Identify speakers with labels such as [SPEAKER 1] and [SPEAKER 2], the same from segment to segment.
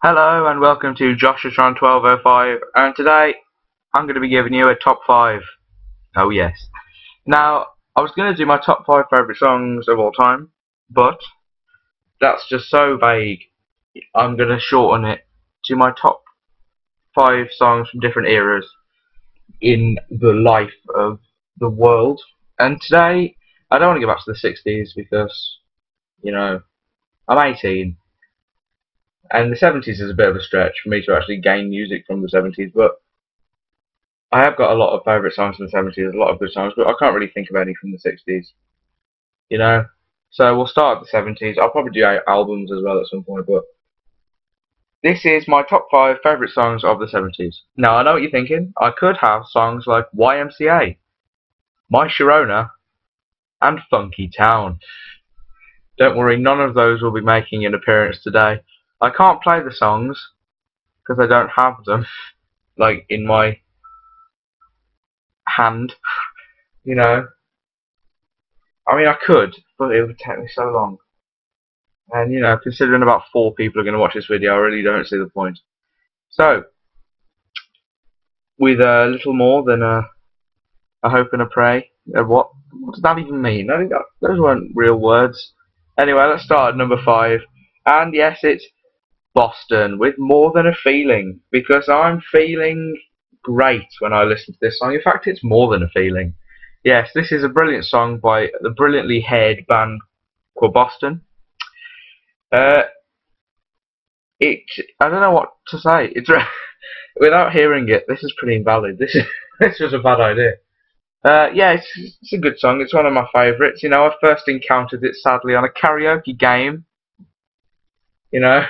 [SPEAKER 1] Hello and welcome to Joshua 1205, and today I'm going to be giving you a top 5. Oh yes. Now, I was going to do my top 5 favourite songs of all time, but that's just so vague. I'm going to shorten it to my top 5 songs from different eras in the life of the world. And today, I don't want to go back to the 60s because, I'm 18. And the 70s is a bit of a stretch for me to actually gain music from the 70s, but I have got a lot of favourite songs from the 70s, a lot of good songs, but I can't really think of any from the 60s, you know? So we'll start at the 70s. I'll probably do albums as well at some point, but this is my top 5 favourite songs of the 70s. Now, I know what you're thinking. I could have songs like YMCA, My Sharona, and Funky Town. Don't worry, none of those will be making an appearance today. I can't play the songs because I don't have them, like, in my hand, you know? I mean, I could, but it would take me so long. And, considering about 4 people are going to watch this video, I really don't see the point. So, with a little more than a hope and a pray, what does that even mean? Those weren't real words. Anyway, let's start at number 5. And yes, it's Boston with More Than a Feeling, because I'm feeling great when I listen to this song. In fact, it's more than a feeling. Yes, this is a brilliant song by the brilliantly haired band called Boston. Uh, I don't know what to say. Without hearing it, this is pretty invalid. This was a bad idea. Yeah, it's a good song. It's one of my favourites. I first encountered it sadly on a karaoke game. You know,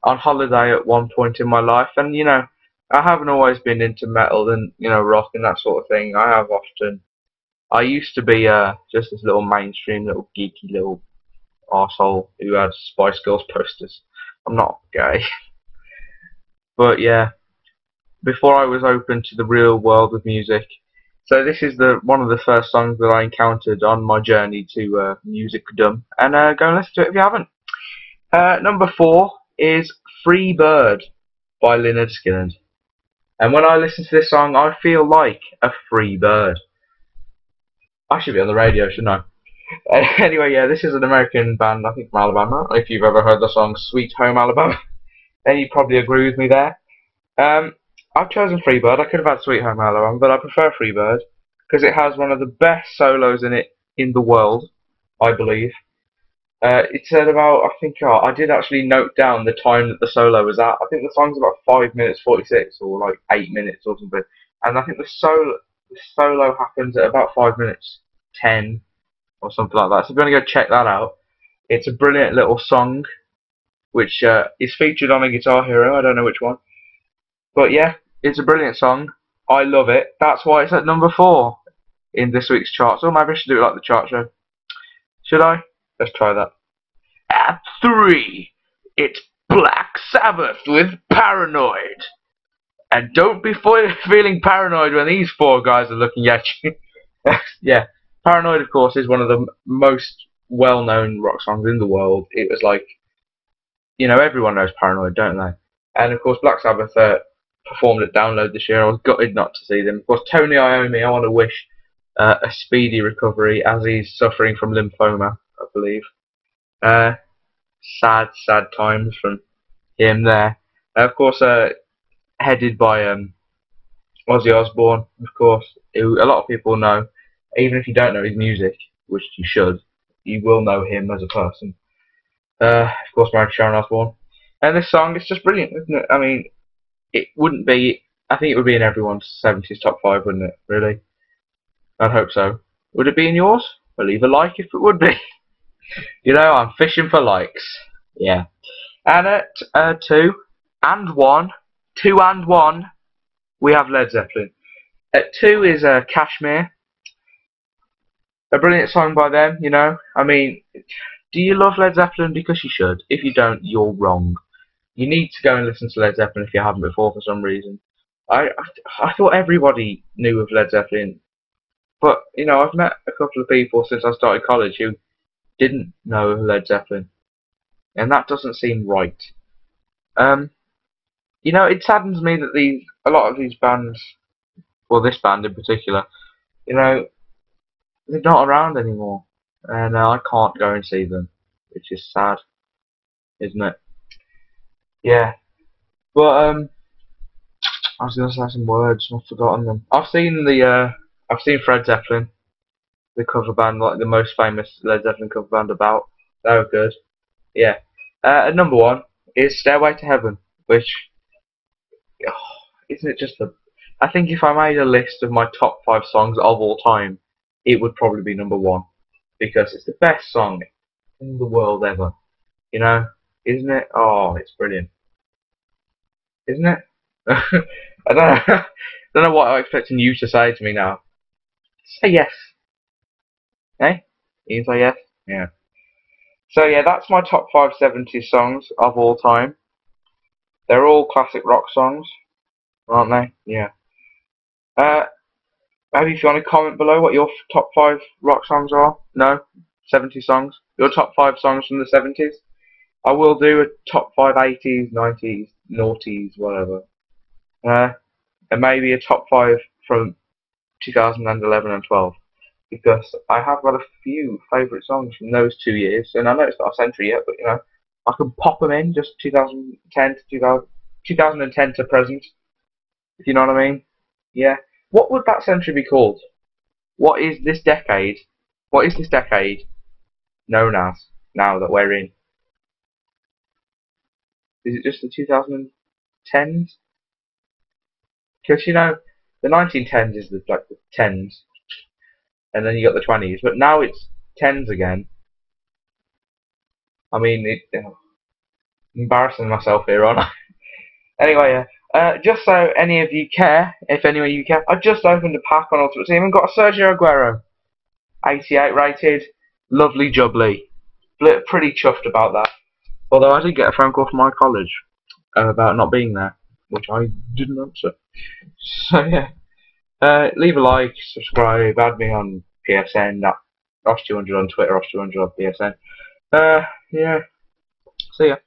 [SPEAKER 1] on holiday at one point in my life, and I haven't always been into metal and rock and that sort of thing. I used to be just this little mainstream, little geeky little arsehole who had Spice Girls posters. I'm not gay. But yeah, before I was open to the real world of music. So this is one of the first songs that I encountered on my journey to musicdom, and go and listen to it if you haven't. Number 4 is Free Bird by Lynyrd Skynyrd. And when I listen to this song, I feel like a free bird. I should be on the radio, shouldn't I? Anyway, yeah, this is an American band, I think from Alabama. If you've ever heard the song Sweet Home Alabama, then you probably agree with me there. I've chosen Freebird. I could have had Sweet Home Alabama, but I prefer Freebird because it has one of the best solos in it in the world, I believe. It said about, I think, I did actually note down the time that the solo was at. I think the song's about 5 minutes 46 or like 8 minutes or something. And I think the solo happens at about 5 minutes 10 or something like that. So if you want to go check that out, it's a brilliant little song which is featured on a Guitar Hero. I don't know which one. But yeah, it's a brilliant song. I love it. That's why it's at number 4 in this week's charts. Or maybe I should do it like the chart show. Should I? Let's try that. At 3, it's Black Sabbath with Paranoid. And don't be feeling paranoid when these 4 guys are looking at you. Yeah, Paranoid, of course, is one of the most well-known rock songs in the world. It was like, everyone knows Paranoid, don't they? And of course, Black Sabbath performed at Download this year. I was gutted not to see them. Of course, Tony Iommi, I want to wish a speedy recovery as he's suffering from lymphoma, I believe. Sad, sad times from him there. Of course, headed by Ozzy Osbourne, of course, who a lot of people know. Even if you don't know his music, which you should, you will know him as a person. Of course, married to Sharon Osbourne. And this song is just brilliant, isn't it? I mean, it wouldn't be. I think it would be in everyone's 70s top 5, wouldn't it? Really? I'd hope so. Would it be in yours? Well, leave a like if it would be. I'm fishing for likes. Yeah. And at 2 and 1, we have Led Zeppelin. At 2 is Kashmir. A brilliant song by them, I mean, do you love Led Zeppelin? Because you should. If you don't, you're wrong. You need to go and listen to Led Zeppelin if you haven't before for some reason. I thought everybody knew of Led Zeppelin. But, I've met a couple of people since I started college who didn't know of Led Zeppelin. And that doesn't seem right. You know, it saddens me that a lot of these bands, well, this band in particular, you know, they're not around anymore, and I can't go and see them, which is sad, isn't it? Yeah, but I was gonna say some words, I've forgotten them. I've seen Fred Zeppelin, the cover band, like the most famous Led Zeppelin cover band about. They were good. Yeah. At number one is Stairway to Heaven, which isn't it just the? I think if I made a list of my top 5 songs of all time, it would probably be number one because it's the best song in the world ever. You know, isn't it? Oh, it's brilliant, isn't it? I don't know. Don't know what I'm expecting you to say to me now. Say yes, eh? You can say yes. Yeah. So yeah, that's my top 5 70s songs of all time. They're all classic rock songs, aren't they? Yeah. Uh, Maybe if you want to comment below what your top 5 rock songs are. No? 70 songs? Your top 5 songs from the 70s? I will do a top 5 80s, 90s, noughties, whatever. And maybe a top 5 from 2011 and 12. Because I have got a few favourite songs from those 2 years. And I know it's not a century yet, but you know, I can pop them in just 2010 to 2010 to present. If you know what I mean? Yeah. What would that century be called? What is this decade? What is this decade known as now that we're in? Is it just the 2010s? Because you know, the 1910s is like the tens, and then you got the 20s, but now it's tens again. I mean, embarrassing myself here, aren't I? Anyway, just so any of you care, if any of you care, I just opened a pack on Ultimate Team and got a Sergio Aguero, 88 rated, lovely jubbly. Pretty chuffed about that. Although I did get a phone call from my college about not being there, which I didn't answer. So yeah, leave a like, subscribe, add me on PSN, Ross200 on Twitter, Ross200 on PSN. Yeah, see ya.